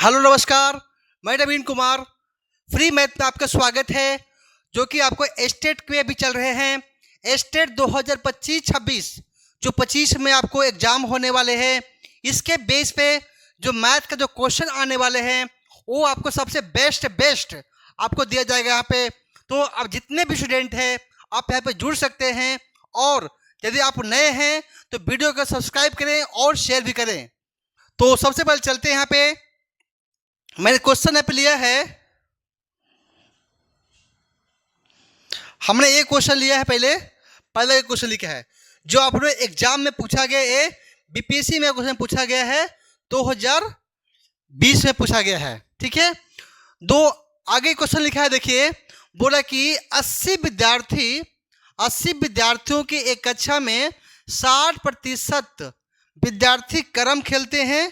Hello नमस्कार, मैं नवीन Kumar. Free math में आपका स्वागत है, जो कि आपको एस्टेट के भी चल रहे हैं। एस्टेट 2025-26 जो 25 में आपको एग्जाम होने वाले हैं, इसके बेस पे जो मैथ का जो क्वेश्चन आने वाले हैं वो आपको सबसे बेस्ट आपको दिया जाएगा यहाँ पे। तो आप जितने भी स्टूडेंट हैं आप यहाँ पे जुड़ सकते हैं, और यदि आप नए हैं तो वीडियो को सब्सक्राइब करें और शेयर भी करें। तो सबसे पहले चलते हैं, यहाँ पे मैंने क्वेश्चन ऐप लिया है। हमने एक क्वेश्चन लिया है, पहले एक क्वेश्चन लिखा है जो आपने एग्जाम में पूछा गया है। बीपीएससी में क्वेश्चन पूछा गया है, 2020 में पूछा गया है। ठीक है, दो आगे क्वेश्चन लिखा है, देखिए। बोला कि 80 विद्यार्थियों की एक कक्षा में 60% विद्यार्थी कैरम खेलते हैं,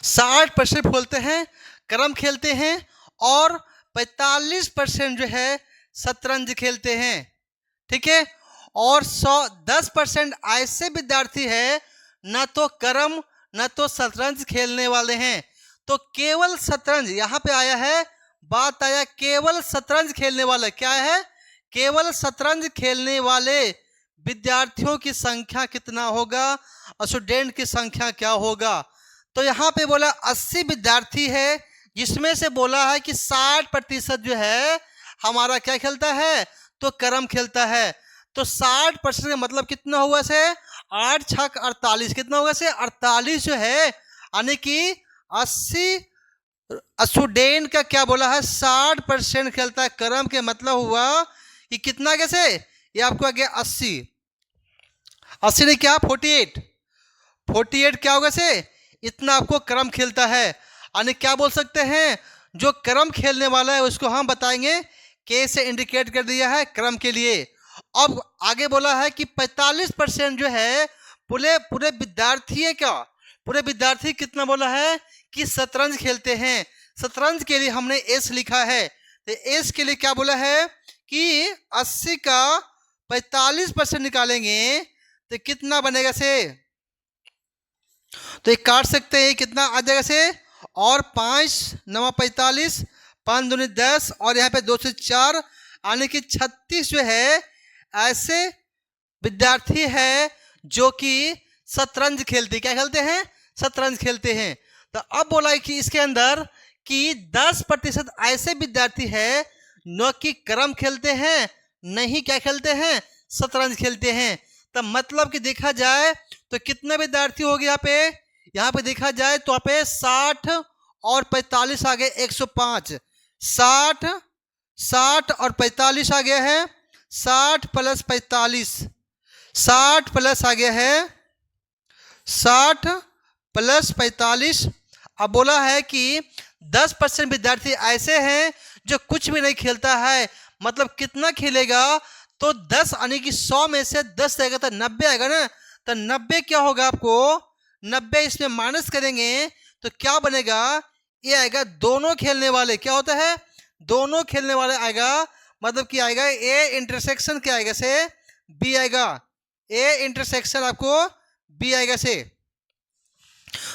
60% बोलते हैं कैरम खेलते हैं, और 45% जो है शतरंज खेलते हैं। ठीक है, और 10% ऐसे विद्यार्थी है न तो कैरम न तो शतरंज खेलने वाले हैं। तो केवल शतरंज यहाँ पे आया है, बात आया केवल शतरंज खेलने वाले। क्या है? केवल शतरंज खेलने वाले विद्यार्थियों की संख्या कितना होगा, स्टूडेंट की संख्या क्या होगा। तो यहाँ पे बोला 80 विद्यार्थी है, जिसमें से बोला है कि 60% जो है हमारा क्या खेलता है, तो कैरम खेलता है। तो 60% का मतलब कितना हुआ से 8 छक 48, कितना होगा से 48 जो है, यानी कि 80 स्टूडेंट का क्या बोला है 60% खेलता है कैरम। के मतलब हुआ कि कितना कैसे, ये आपको आ गया 80 ने क्या 48 क्या होगा से इतना आपको कैरम खेलता है। यानी क्या बोल सकते हैं, जो कैरम खेलने वाला है उसको हम बताएंगे के से इंडिकेट कर दिया है कैरम के लिए। अब आगे बोला है कि 45% जो है पूरे विद्यार्थी है, क्या पूरे विद्यार्थी कितना बोला है कि शतरंज खेलते हैं। शतरंज के लिए हमने एस लिखा है, तो एस के लिए क्या बोला है कि 80 का 45% निकालेंगे तो कितना बनेगा से, तो एक काट सकते हैं, कितना आ जाएगा से, और 5 9 45, 5 दूनी 10, और यहाँ पे 2 से 4, यानी कि 36 जो है ऐसे विद्यार्थी है जो कि शतरंज खेलते, क्या खेलते हैं, शतरंज खेलते हैं। तो अब बोला है कि इसके अंदर कि 10% ऐसे विद्यार्थी है न कि कैरम खेलते हैं, नहीं क्या खेलते हैं, शतरंज खेलते हैं। तब मतलब कि देखा जाए तो कितने विद्यार्थी हो गए यहाँ पे देखा जाए तो यहाँ पे 60 और 45 आ गए 105। 60 और 45 आ गया है, 60 प्लस 45, 60 प्लस आ गया है 60 प्लस 45। अब बोला है कि 10% विद्यार्थी ऐसे हैं जो कुछ भी नहीं खेलता है। मतलब कितना खेलेगा, तो 10 यानी कि 100 में से 10 आएगा तो 90 आएगा ना। तो 90 क्या होगा, आपको 90 इसमें माइनस करेंगे तो क्या बनेगा, ये आएगा दोनों खेलने वाले। क्या होता है, दोनों खेलने वाले आएगा, मतलब कि आएगा ए इंटरसेक्शन क्या आएगा से बी आएगा, ए इंटरसेक्शन आपको बी आएगा से।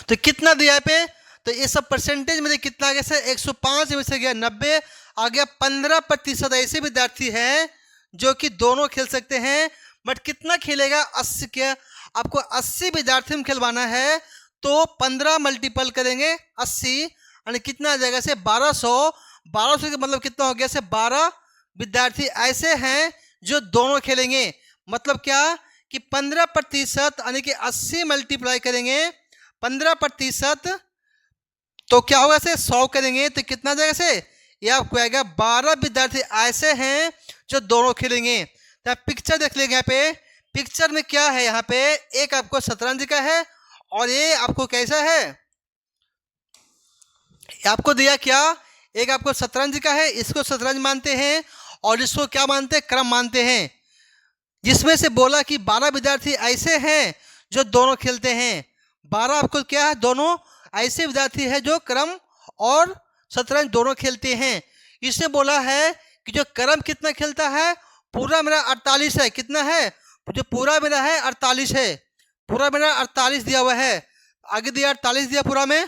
तो कितना दिया पे, तो ये सब परसेंटेज में कितना आ गया से 105 में से गया 90 आ गया। 15% ऐसे विद्यार्थी हैं जो कि दोनों खेल सकते हैं, बट कितना खेलेगा 80 के, आपको 80 विद्यार्थी में खिलवाना है तो 15 मल्टीपल करेंगे 80, यानी कितना आ जाएगा से 1200 का मतलब कितना हो गया से 12 विद्यार्थी ऐसे हैं जो दोनों खेलेंगे। मतलब क्या कि 15% यानी कि 80 मल्टीप्लाई करेंगे 15%, तो क्या होगा से 100 करेंगे तो कितना जाएगा से, ये आपको आएगा 12 विद्यार्थी ऐसे हैं जो दोनों खेलेंगे। तो पिक्चर देख लेंगे, यहाँ पे पिक्चर में क्या है, यहाँ पे एक आपको शतरंज का है और ये आपको कैसा है, आपको दिया क्या, एक आपको शतरंज का है, इसको शतरंज मानते हैं और इसको क्या मानते हैं, क्रम मानते हैं। जिसमें से बोला कि 12 विद्यार्थी ऐसे हैं जो दोनों खेलते हैं। 12 आपको क्या है, दोनों ऐसे विद्यार्थी है जो क्रम और शतरंज दोनों खेलते हैं। इसने बोला है कि जो क्रम कितना खेलता है, पूरा मेरा 48 है, कितना है, जो पूरा मेरा है 48 है, पूरा मेरा 48 दिया हुआ है, आगे दिया 48 दिया पूरा में,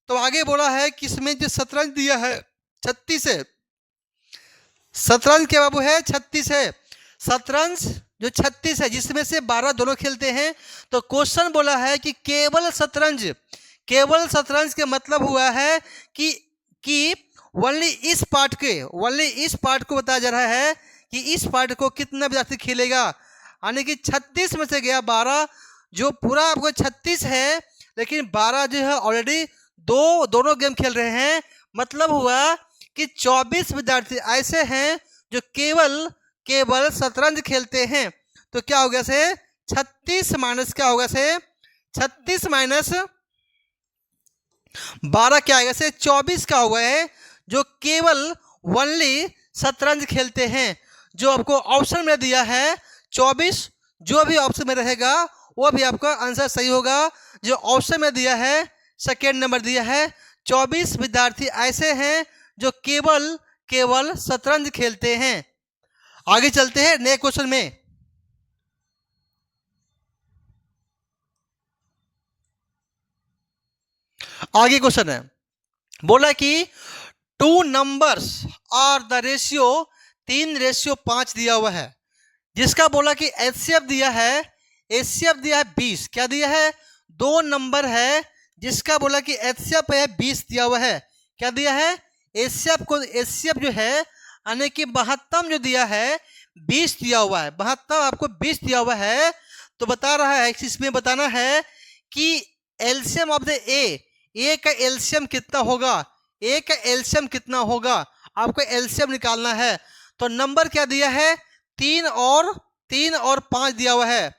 तो आगे बोला है कि इसमें जो शतरंज दिया है 36 है, शतरंज क्या बाबू है 36 है, शतरंज जो 36 है जिसमें से 12 दोनों खेलते हैं। तो क्वेश्चन बोला है कि केवल शतरंज, केवल शतरंज के मतलब हुआ है कि ओनली इस पार्ट को बताया जा रहा है कि इस पार्ट को कितना विद्यार्थी खेलेगा, यानी कि 36 में से गया 12, जो पूरा आपको 36 है लेकिन 12 जो है ऑलरेडी दोनों गेम खेल रहे हैं। मतलब हुआ कि 24 विद्यार्थी ऐसे हैं जो केवल शतरंज खेलते हैं। तो क्या होगा से 36 माइनस क्या होगा से 36 माइनस 12 क्या आएगा से 24 का हुआ है, जो केवल ओनली शतरंज खेलते हैं। जो आपको ऑप्शन में दिया है 24, जो भी ऑप्शन में रहेगा वो भी आपका आंसर सही होगा। जो ऑप्शन में दिया है सेकेंड नंबर दिया है, 24 विद्यार्थी ऐसे हैं जो केवल शतरंज खेलते हैं। आगे चलते हैं नेक्स्ट क्वेश्चन में। आगे क्वेश्चन है, बोला कि 2 नंबर्स और द रेशियो 3:5 दिया हुआ है, जिसका बोला कि एचसीएफ दिया है 20। क्या दिया है, 2 नंबर है जिसका बोला कि एचसीएफ है 20 दिया हुआ है। क्या दिया है, एचसीएफ जो है यानी कि 72 जो दिया है 20 दिया हुआ है, 72 आपको 20 दिया हुआ है। तो बता रहा है इसमें बताना है कि एलसीएम ऑफ द ए का एलसीएम कितना होगा, ए का एलसीएम कितना होगा, आपको एलसीएम निकालना है। तो नंबर क्या दिया है, 3 और 5 दिया हुआ है,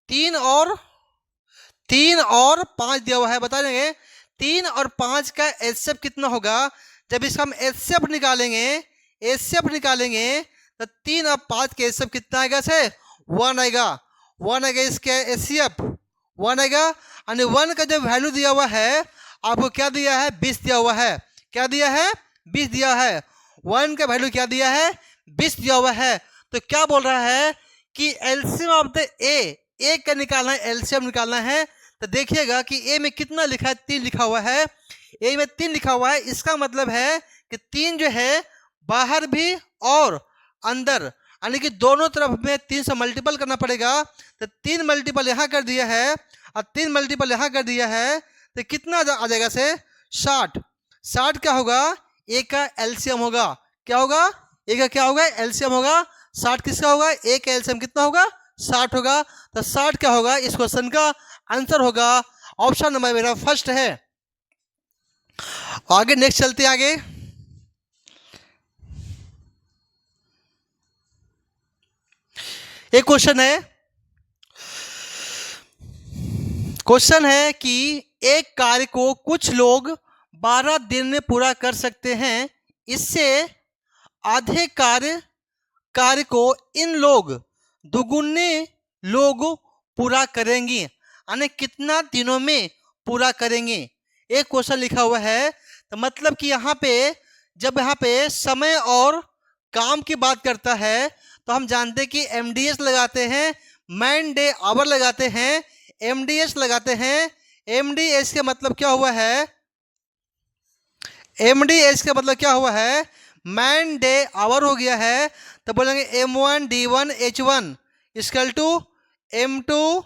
3 और 5 दिया हुआ है। बता देंगे 3 और 5 का एचसीएफ कितना होगा। जब इसका हम एचसीएफ निकालेंगे तो 3 और 5 के एचसीएफ कितना आएगा से 1 आएगा, 1 आएगा इसके एचसीएफ 1 आएगा। यानी 1 का जो वैल्यू दिया हुआ है आपको क्या दिया है 20 दिया हुआ है। क्या दिया है 20 दिया है, 1 का वैल्यू क्या दिया है 20 दिया हुआ है। तो क्या बोल रहा है कि एलसीएम ऑफ द ए का निकालना है, एलसीएम निकालना है। तो देखिएगा कि ए में कितना लिखा है, 3 लिखा हुआ है, ए में 3 लिखा हुआ है। इसका मतलब है कि 3 जो है बाहर भी और अंदर, यानी कि दोनों तरफ में 3 से मल्टीपल करना पड़ेगा। तो 3 मल्टीपल यहाँ कर दिया है और 3 मल्टीपल यहाँ कर दिया है, तो कितना आ जाएगा से 60। 60 क्या होगा, ए का एलसीएम होगा। क्या होगा, ए का क्या होगा एलसीएम होगा। 60 किसका होगा, ए का एलसीएम कितना होगा 60 होगा। तो 60 क्या होगा, इस क्वेश्चन का आंसर होगा ऑप्शन नंबर मेरा फर्स्ट है। आगे नेक्स्ट चलते आगे। एक क्वेश्चन है कि एक कार्य को कुछ लोग 12 दिन में पूरा कर सकते हैं, इससे आधे कार्य को इन लोग दुगुने लोग पूरा करेंगे, यानी कितना दिनों में पूरा करेंगे। एक क्वेश्चन लिखा हुआ है। तो मतलब कि यहाँ पे जब यहाँ पे समय और काम की बात करता है तो हम जानते हैं कि एमडीएस लगाते हैं, मैन डे आवर लगाते हैं, एमडीएस लगाते हैं। एमडीएस के मतलब क्या हुआ है, एमडीएस का मतलब क्या हुआ है, मैन डे आवर हो गया है। तो बोलेंगे M1 D1 H1 equal to M2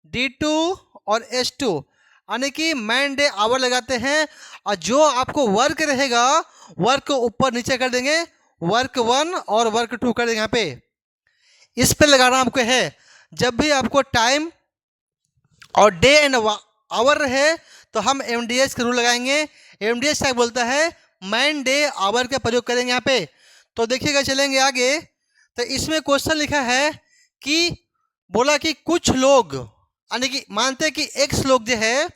D2 और H2, यानी कि मैन डे आवर लगाते हैं। और जो आपको वर्क रहेगा वर्क को ऊपर नीचे कर देंगे, वर्क 1 और वर्क 2 कर देंगे। यहाँ पे इस पे लगाना आपको है। जब भी आपको टाइम और डे एंड आवर रहे तो हम एमडीएस का रूल लगाएंगे। एमडीएस क्या बोलता है, मैन डे आवर का प्रयोग करेंगे यहाँ पे। तो देखिएगा चलेंगे आगे। तो इसमें क्वेश्चन लिखा है कि बोला कि कुछ लोग, यानी कि मानते हैं कि एक्स लोग जो है,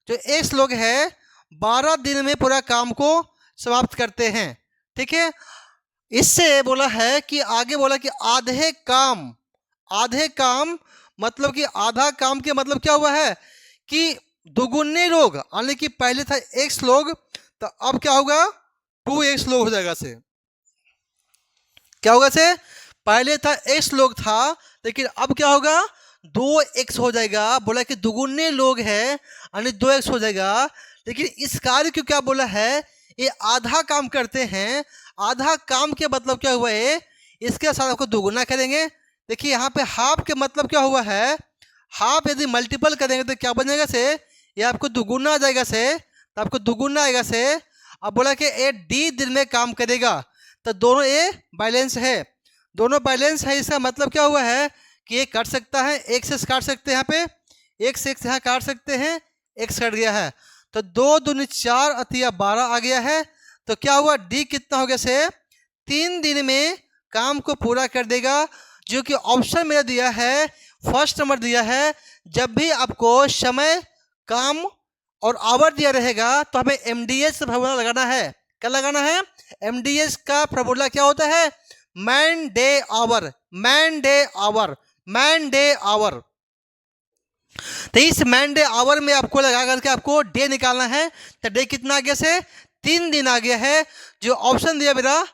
जो एक्स लोग है 12 दिन में पूरा काम को समाप्त करते हैं। ठीक है, इससे बोला है कि आगे बोला कि आधे काम मतलब कि आधा काम के मतलब क्या हुआ है कि दुगुने लोग, यानी कि पहले था एक्स लोग तो अब क्या होगा 2x लोग हो जाएगा से। क्या होगा से, पहले था एक्स लोग था लेकिन अब क्या होगा 2x हो जाएगा, बोला कि दुगुने लोग हैं यानी 2x हो जाएगा। लेकिन इस कार्य को क्या बोला है, ये आधा काम करते हैं। आधा काम के मतलब क्या हुआ है, इसके साथ आपको दुगुना करेंगे। देखिए यहाँ पे हाफ के मतलब क्या हुआ है, हाफ यदि मल्टीपल करेंगे तो क्या बनेगा से, ये आपको दुगुना आ जाएगा से, तो आपको दुगुना आएगा से। अब बोला कि ए डी दिन में काम करेगा, तो दोनों ए बैलेंस है, दोनों बैलेंस है। इसका मतलब क्या हुआ है कि ये काट सकता है, एक से काट सकते हैं, यहाँ पे एक से एक यहाँ काट सकते हैं, एक कट गया है, तो 2 दूनी 4 अतिया 12 आ गया है। तो क्या हुआ, डी कितना हो गया से 3 दिन में काम को पूरा कर देगा। जो कि ऑप्शन मेरा दिया है, फर्स्ट नंबर दिया है। जब भी आपको समय, काम और आवर दिया रहेगा तो हमें एमडीएस फॉर्मूला लगाना है। क्या लगाना है, एमडीएस का फॉर्मूला क्या होता है, man day hour, man day hour, man day hour. तो इस मैन डे आवर में आपको लगा करके आपको डे निकालना है। तो डे कितना आ गया से 3 दिन आ गया है। जो ऑप्शन दिया मेरा